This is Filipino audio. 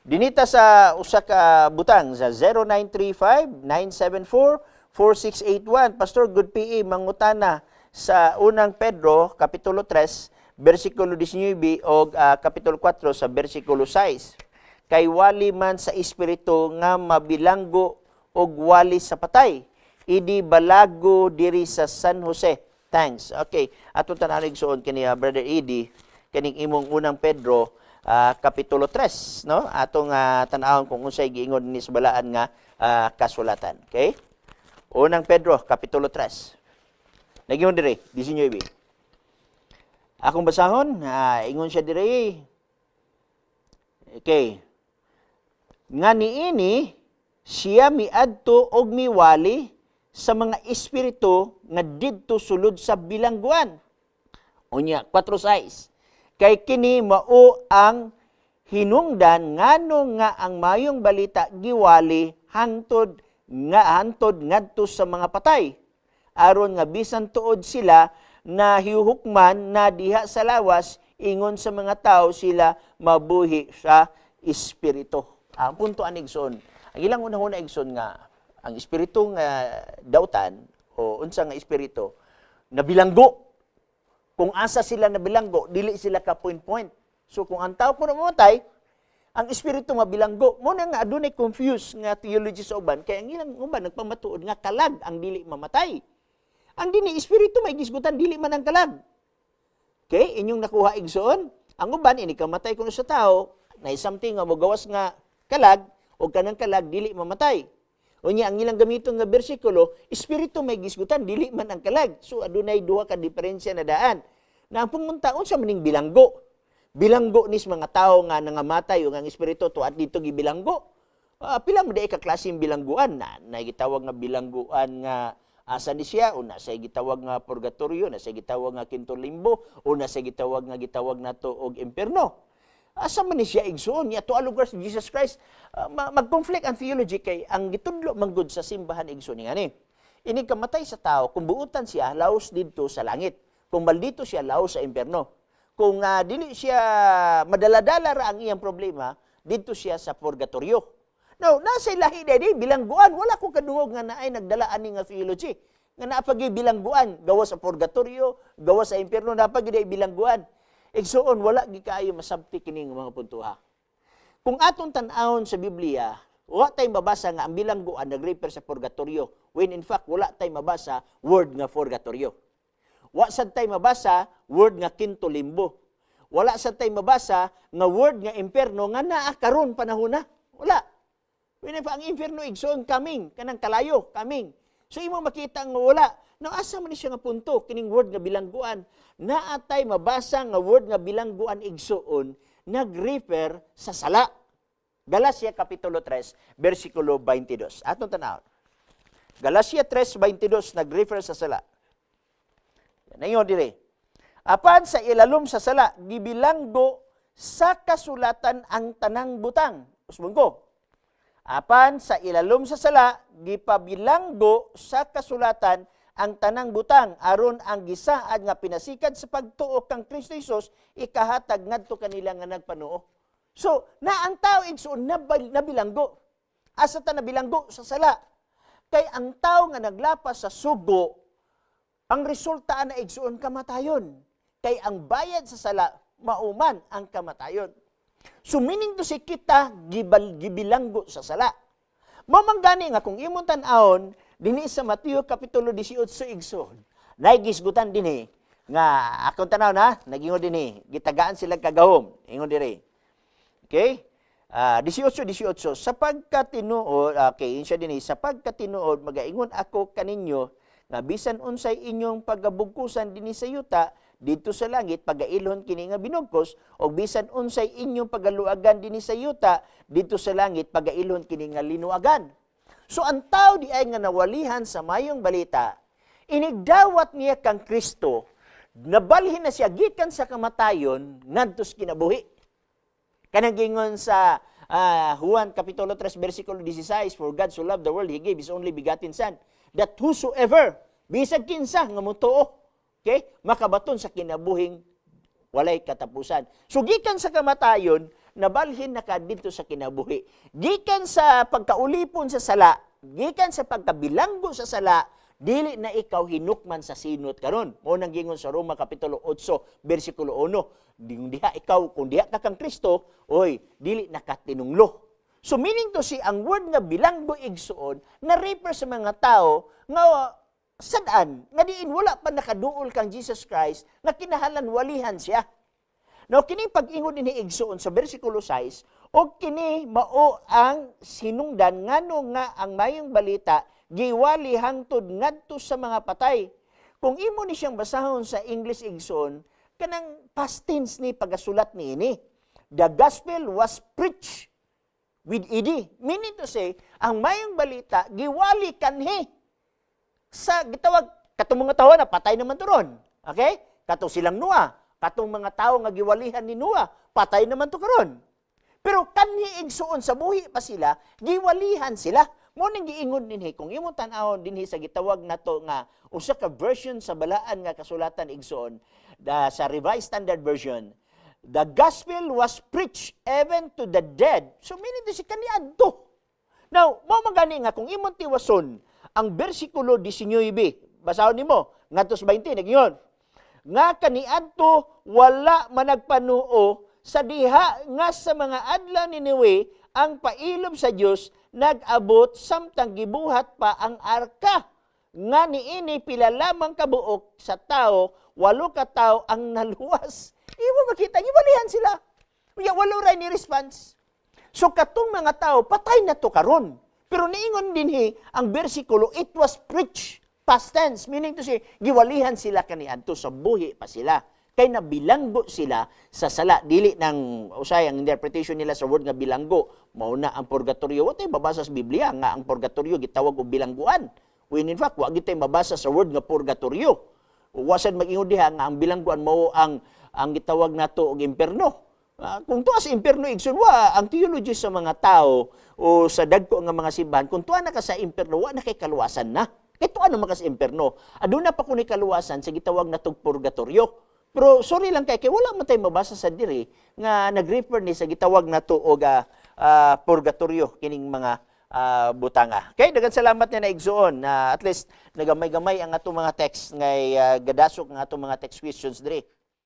Dinita sa usa ka butang sa 0935-974-4681. Pastor, good PE, mangutana sa unang Pedro, Kapitulo 3, versikulo 19 o Kapitulo 4 sa versikulo 6. Kay wali man sa espiritu nga mabilanggo og wali sa patay. Idi balago diri sa San Jose. Thanks. Okay. Ato tanalig suon kini Brother Edi, kaning imong unang Pedro, Kapitulo 3, no? Atong tan-awon kung unsay giingon ni sa balaan nga kasulatan. Okay? Unang Pedro, Kapitulo 3. Nagingon diri, 19. Akong basahon, ingon siya diri. Okay. Nga niini siya miadto og miwali sa mga espiritu nga didto sulod sa bilangguan. Unya 4:6. Kay kini mao ang hinungdan ngano nga ang mayong balita giwali hangtod ngadto sa mga patay, aron nga bisan tuod sila na hiuhukman na diha sa lawas, ingon sa mga tao sila mabuhi sa espiritu. Ang punto anigson, ang ilang unang-una igson nga ang espiritu nga dautan o unsa nga espiritu na bilanggo. Kung asa sila nabilanggo, dili sila ka point-point. So kung ang tao po namatay, ang espiritu mabilanggo, mo na nga adunay confused nga theology sa uban, kaya ang ilang uban nagpamatuod nga kalag ang dili mamatay. Ang dini espiritu may gisgutan, dili man ang kalag. Okay, inyong nakuha igsoon, ang uban ini kamatay kuno sa tao, na something nga mogawas nga kalag o kanang kalag dili mamatay. Unya ang ilang gamiton nga bersikulo, espiritu may gisgutan, dili man ang kalag. So adunay duha ka diferensya na daan. Na ang pumuntaon sa maning bilanggo. Bilanggo nis mga tao nga nangamatay o nga espiritu tuad dito gibilanggo. Pila mo day ka klaseng bilangguan na gitawag nga bilangguan nga asa ni siya, o na sa gitawag nga purgatorio, na sa gitawag nga quinto limbo, o na sa gitawag nato og impierno. Asa man ni siya igsoon niya to a lugar sa Jesus Christ, mag-conflict ang theology kay ang gitudlo manggod sa simbahan igsoon niya ni. Ini kamatay sa tao, kung buutan siya laos didto sa langit, kung maldito siya laos sa impierno. Kung dili siya madaladala ra ang iyang problema, didto siya sa purgatorio. Now, nasa lahi dedi bilangguan, wala ko kadungog nga naay nagdala ani nga theology. Nga napagi bilangguan, gawa sa purgatorio, gawa sa impierno, napagi bilangguan. Igsoon, wala gikaayo masabti kining mga puntuha. Kung aton tan-awon sa Biblia, wala tay mabasa nga ang bilangguan nag-refer sa purgatorio, when in fact wala tay mabasa word nga purgatorio. Wala sad tay mabasa word nga quinto limbo. Wala sad tay mabasa nga word nga impierno nga naa karon panahon na. Wala. When in fact ang impierno igsoon coming, kanang kalayo coming. So imo makita nga wala. Now, asa man siya nga punto, kining word nga bilangguan, naatay mabasa nga word nga bilangguan igsoon, nag-refer sa sala. Galacia Kapitulo 3, versikulo 22. Atong tanawon. Galacia 3:22 nag-refer sa sala. Nayon dire. Apan sa ilalom sa sala, gibilanggo sa kasulatan ang tanang butang. Usbon ko. Apan sa ilalom sa sala, gipabilanggo sa kasulatan ang tanang butang aron ang gisaad nga pinasikad sa pagtuo kang Kristo Jesus ikahatag ngadto kanila nga nagpanuo. So, na ang tao igsoon nabilanggo. Asa ta nabilanggo sa sala. Kay ang tao nga naglapas sa sugo, ang resulta na igsoon kamatayon. Kay ang bayad sa sala mauman ang kamatayon. So meaning to say kita gibilanggo sa sala. Mamanggani nga kung imong tan-awon dinhi sa Mateo Kapitulo 18 igsoon, naigisgutan dinhi nga akong tanaw na nagingon dinhi, gitagaan sila kagahom, ingon diri. Okay? 18 sapagkat tinuod, okay, insya dinhi sapagkat tinuod magaingon ako kaninyo nga bisan unsay inyong pagabugkusan dinhi sa yuta dito sa langit pagailhon kini nga binugkos o bisan unsay inyong pagaluagan dinhi sa yuta dito sa langit pagailhon kini nga linuagan. So ang tao di ay nga nawalihan sa mayong balita, inigdawat niya kang Kristo, nabalhin na siya gikan sa kamatayon ngadto sa kinabuhi. Kanang gingon sa Juan Kapitulo 3 versikulo 16, for God so loved the world, He gave His only begotten Son, that whosoever, bisag kinsa nga mutuo, okay, makabaton sa kinabuhing walay katapusan. So gikan sa kamatayon, nabalhin na ka dito sa kinabuhi. Gikan sa pagkaulipon sa sala, gikan sa pagkabilanggo sa sala, dili na ikaw hinukman sa sinot karon. Mo nang gingon sa Roma kapitulo 8 bersikulo 1. Diha ikaw kung diha ka kang Kristo, oy, dili na ka tinunglo. So meaning to say, ang word nga bilanggo igsuon na refer sa mga tao nga sadaan nga diin wala pa nakaduol kang Jesus Christ nga kinahanglan walihan siya. Now kini pag-ingon dinhi igsuon sa bersikulo 6 og kini mao ang sinungdan ngano nga ang mayong balita giwali hangtod ngadto sa mga patay. Kung imo ni siyang basahon sa English igsuon, kanang past tense ni pagasulat niini. The gospel was preached with ed. Meaning to say, ang mayong balita giwali kanhi sa gitawag katong mga tawo na patay naman turon. Okay? Katong silang Noah, katong mga tao nga giwalihan ni Noah, patay naman to karon. Pero kanhi igsuon sa buhi pa sila, giwalihan sila. Mo ning giingon dinhi kung imong tan-awon dinhi sa gitawag nato nga usa ka version sa balaan nga kasulatan igsuon sa Revised Standard Version. The gospel was preached even to the dead. So meaning to si kaniadto. Now, mo magani nga kung imong tiwason ang bersikulo 19, basahon nimo ngadto sa 20 nagingon. Nga kaniadto wala managpanuo sa diha nga sa mga adlaw ni Niwe ang pailom sa Dios nag-abot samtang gibuhat pa ang arka. Nga niini pila lamang kabuok sa tao, 8 ka tao ang naluwas. Imo makita, giwalihan sila. Uya, walo ray ni response. So katong mga tao, patay na to karon. Pero niingon dinhi ang bersikulo, it was preached, past tense, meaning to say, giwalihan sila kaniadto sa buhi pa sila. Kay nabilanggo sila sa sala. Dili ng, usay, ang interpretation nila sa word nga bilanggo, mauna ang purgatorio. Wa tayo mabasa sa Biblia nga ang purgatorio gitawag og bilangguan. When in fact, wa tayo mabasa sa word nga purgatorio. Wasan mag-ingon diha nga ang bilangguan mao ang gitawag nato og impierno. Kung tuwa sa impierno igsoon wa ang theology sa mga tao o sa dagko nga mga simbahan, kung tuwa na ka sa impierno wa na kay kaluwasan na. Kay tuwa na ka sa impierno. Aduna pa kuno kaluwasan sa gitawag natong purgatorio. Pero sorry lang kay wala man tay mabasa sa diri nga nag-refer ni sa gitawag nato og purgatorio kining mga butanga. Okay, daghang salamat na naigsuon na at least nagamay-gamay ang atong mga text ngay gadasok ang atong mga text questions diri.